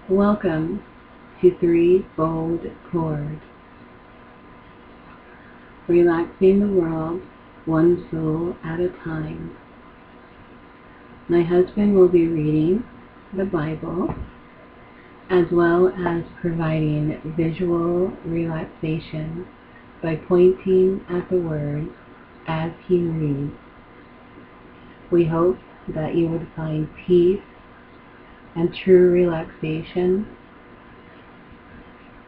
Welcome to Threefold Chord, relaxing the world one soul at a time. My husband will be reading the Bible as well as providing visual relaxation by pointing at the words as he reads. We hope that you would find peace and true relaxation.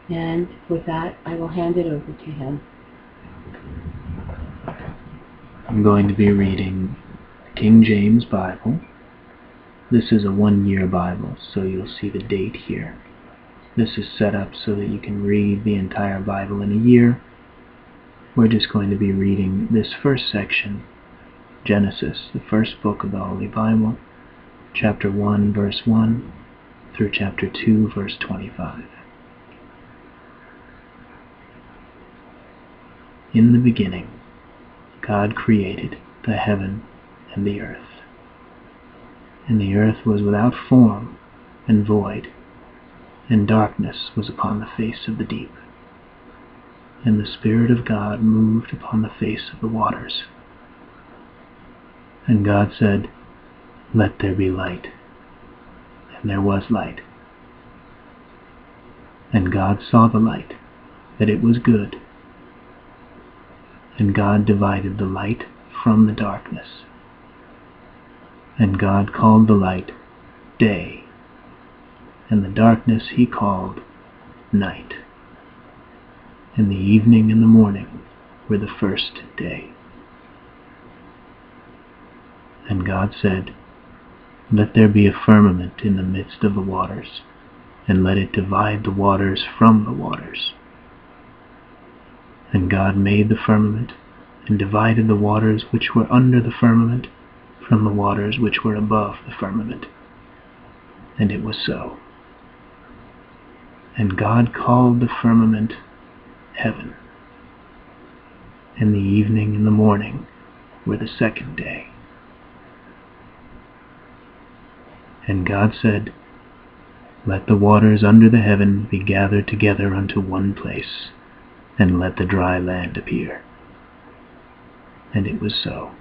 And with that, I will hand it over to him. I'm going to be reading the King James Bible. This is a one-year Bible, so you'll see the date here. This is set up so that you can read the entire Bible in a year. We're just going to be reading this first section, Genesis, the first book of the Holy Bible, chapter 1, verse 1, through chapter 2, verse 25. In the beginning, God created the heaven and the earth. And the earth was without form and void, and darkness was upon the face of the deep. And the Spirit of God moved upon the face of the waters. And God said, "Let there be light." And there was light. And God saw the light, that it was good. And God divided the light from the darkness. And God called the light day, and the darkness he called night. And the evening and the morning were the first day. And God said, "Let there be a firmament in the midst of the waters, and let it divide the waters from the waters." And God made the firmament, and divided the waters which were under the firmament from the waters which were above the firmament. And it was so. And God called the firmament heaven. And the evening and the morning were the second day. And God said, "Let the waters under the heaven be gathered together unto one place, and let the dry land appear." And it was so.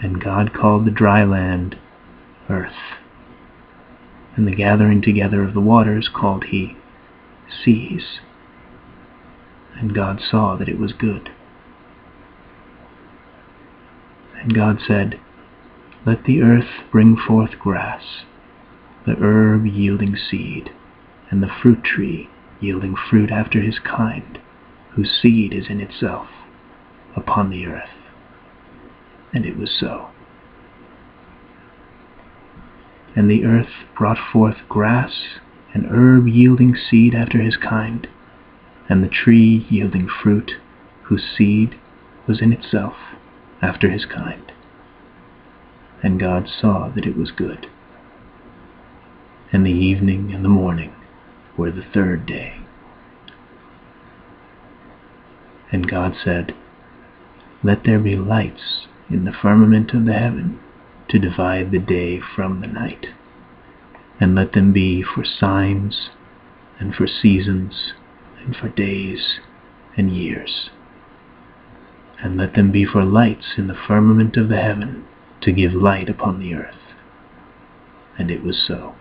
And God called the dry land earth, and the gathering together of the waters called he seas. And God saw that it was good. And God said, "Let the earth bring forth grass, the herb yielding seed, and the fruit tree yielding fruit after his kind, whose seed is in itself, upon the earth." And it was so. And the earth brought forth grass, and herb yielding seed after his kind, and the tree yielding fruit, whose seed was in itself, after his kind. And God saw that it was good. And the evening and the morning were the third day. And God said, "Let there be lights in the firmament of the heaven to divide the day from the night, and let them be for signs and for seasons and for days and years. And let them be for lights in the firmament of the heaven to give light upon the earth." And it was so.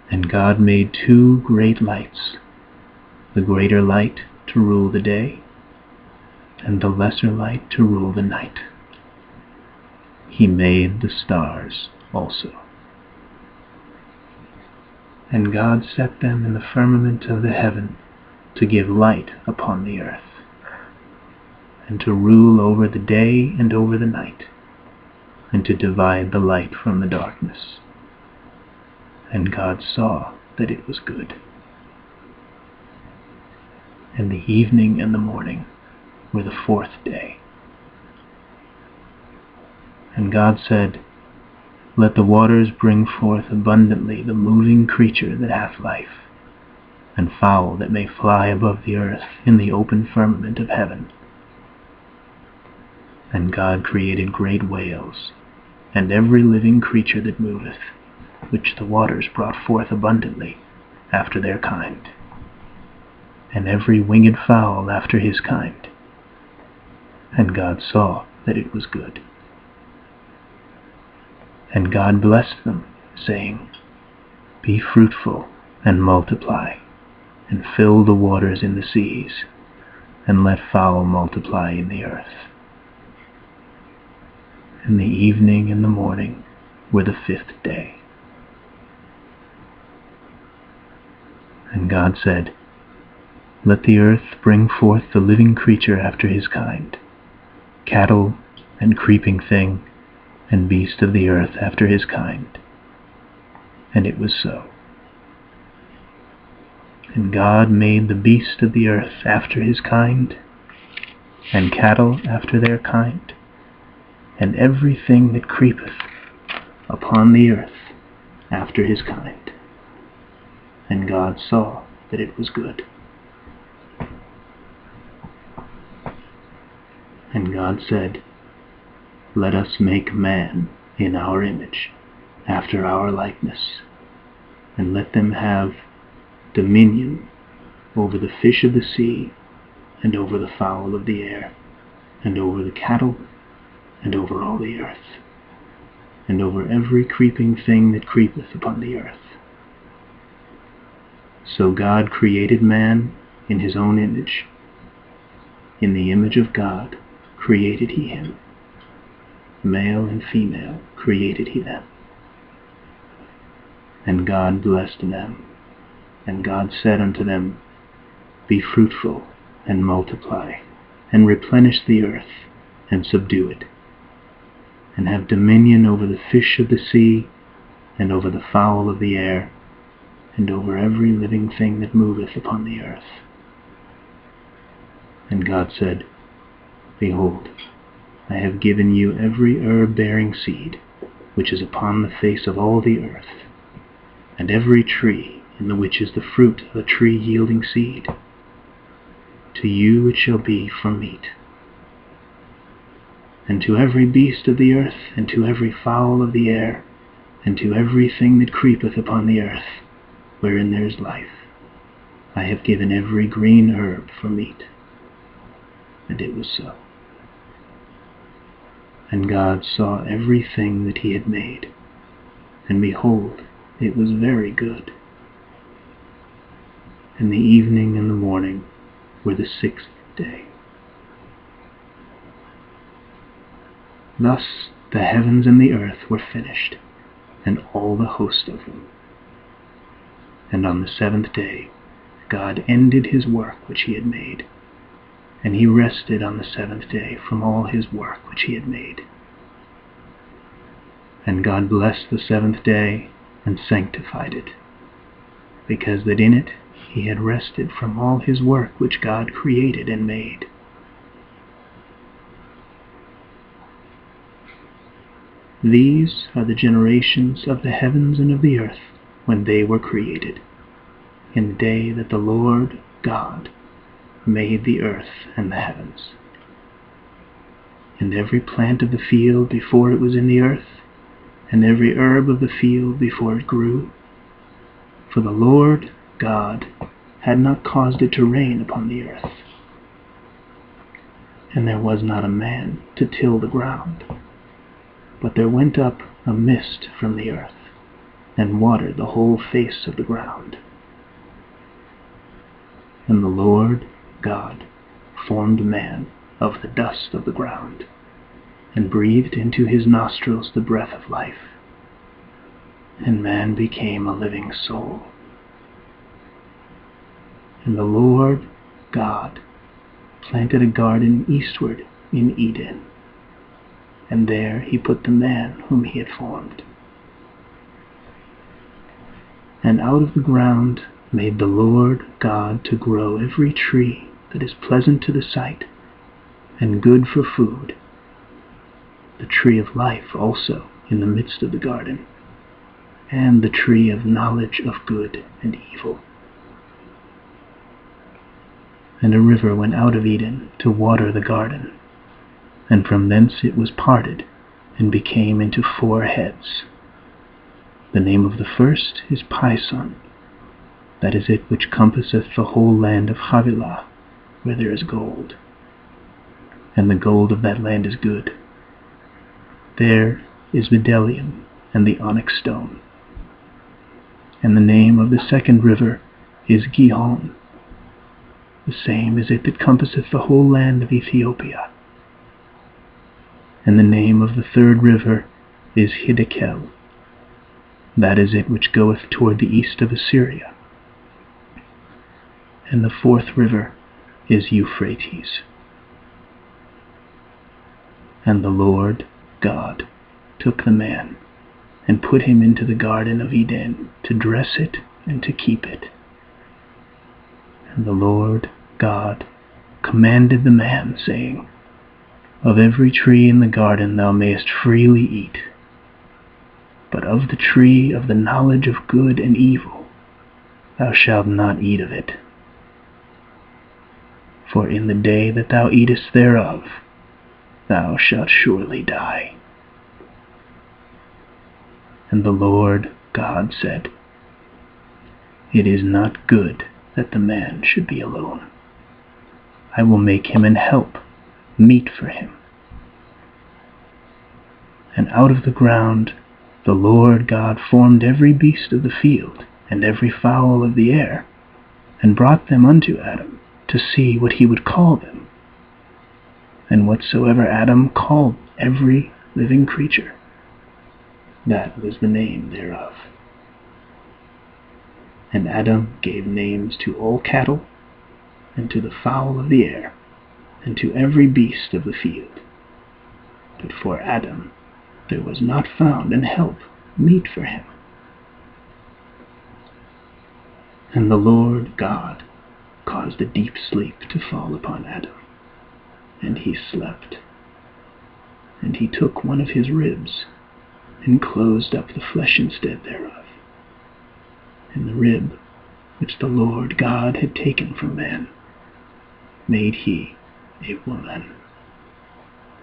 And God made two great lights, the greater light to rule the day, and the lesser light to rule the night. He made the stars also. And God set them in the firmament of the heaven to give light upon the earth, and to rule over the day and over the night, and to divide the light from the darkness. And God saw that it was good. And the evening and the morning were the fourth day. And God said, "Let the waters bring forth abundantly the moving creature that hath life, and fowl that may fly above the earth in the open firmament of heaven." And God created great whales, and every living creature that moveth, which the waters brought forth abundantly after their kind, and every winged fowl after his kind. And God saw that it was good. And God blessed them, saying, Be fruitful and multiply, and fill the waters in the seas, and let fowl multiply in the earth. And the evening and the morning were the 5th day. And God said, Let the earth bring forth the living creature after his kind, cattle and creeping thing, and beast of the earth after his kind. And it was so. And God made the beast of the earth after his kind, and cattle after their kind, and everything that creepeth upon the earth after his kind. And God saw that it was good. And God said, Let us make man in our image, after our likeness, and let them have dominion over the fish of the sea, and over the fowl of the air, and over the cattle, and over all the earth, and over every creeping thing that creepeth upon the earth. So God created man in his own image. In the image of God created he him. Male and female created he them. And God blessed them. And God said unto them, Be fruitful, and multiply, and replenish the earth, and subdue it, and have dominion over the fish of the sea, and over the fowl of the air, and over every living thing that moveth upon the earth. And God said, Behold, I have given you every herb-bearing seed, which is upon the face of all the earth, and every tree in the which is the fruit of a tree yielding seed. To you it shall be for meat. And to every beast of the earth, and to every fowl of the air, and to everything that creepeth upon the earth, wherein there is life, I have given every green herb for meat. And it was so. And God saw everything that he had made, and behold, it was very good. And the evening and the morning were the 6th day. Thus the heavens and the earth were finished, and all the host of them. And on the 7th day God ended his work which he had made, and he rested on the 7th day from all his work which he had made. And God blessed the 7th day, and sanctified it, because that in it he had rested from all his work which God created and made. These are the generations of the heavens and of the earth when they were created, in the day that the Lord God made the earth and the heavens. And every plant of the field before it was in the earth, and every herb of the field before it grew, for the Lord God had not caused it to rain upon the earth, and there was not a man to till the ground. But there went up a mist from the earth, and watered the whole face of the ground. And the Lord God formed man of the dust of the ground, and breathed into his nostrils the breath of life, and man became a living soul. And the Lord God planted a garden eastward in Eden, and there he put the man whom he had formed. And out of the ground made the Lord God to grow every tree that is pleasant to the sight, and good for food, the tree of life also in the midst of the garden, and the tree of knowledge of good and evil. And a river went out of Eden to water the garden, and from thence it was parted, and became into 4 heads. The name of the first is Pison. That is it which compasseth the whole land of Havilah, where there is gold. And the gold of that land is good. There is bdellium and the onyx stone. And the name of the second river is Gihon. The same is it that compasseth the whole land of Ethiopia. And the name of the third river is Hiddekel. That is it which goeth toward the east of Assyria. And the fourth river is Euphrates. And the Lord God took the man and put him into the garden of Eden to dress it and to keep it. And the Lord God commanded the man, saying, Of every tree in the garden thou mayest freely eat, but of the tree of the knowledge of good and evil thou shalt not eat of it. For in the day that thou eatest thereof, thou shalt surely die. And the Lord God said, It is not good that the man should be alone. I will make him an help, meet for him. And out of the ground the Lord God formed every beast of the field, and every fowl of the air, and brought them unto Adam, to see what he would call them. And whatsoever Adam called every living creature, that was the name thereof. And Adam gave names to all cattle, and to the fowl of the air, and to every beast of the field. But for Adam there was not found an help meet for him. And the Lord God caused a deep sleep to fall upon Adam, and he slept. And he took one of his ribs, and closed up the flesh instead thereof. And the rib which the Lord God had taken from man made he a woman,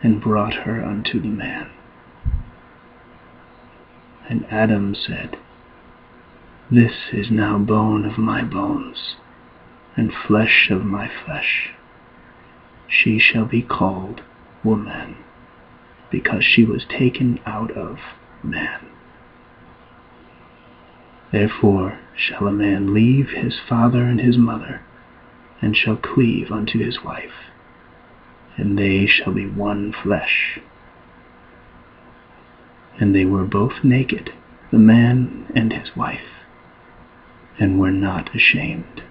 and brought her unto the man. And Adam said, This is now bone of my bones, and flesh of my flesh. She shall be called woman, because she was taken out of man. Therefore shall a man leave his father and his mother, and shall cleave unto his wife, and they shall be one flesh. And they were both naked, the man and his wife, and were not ashamed.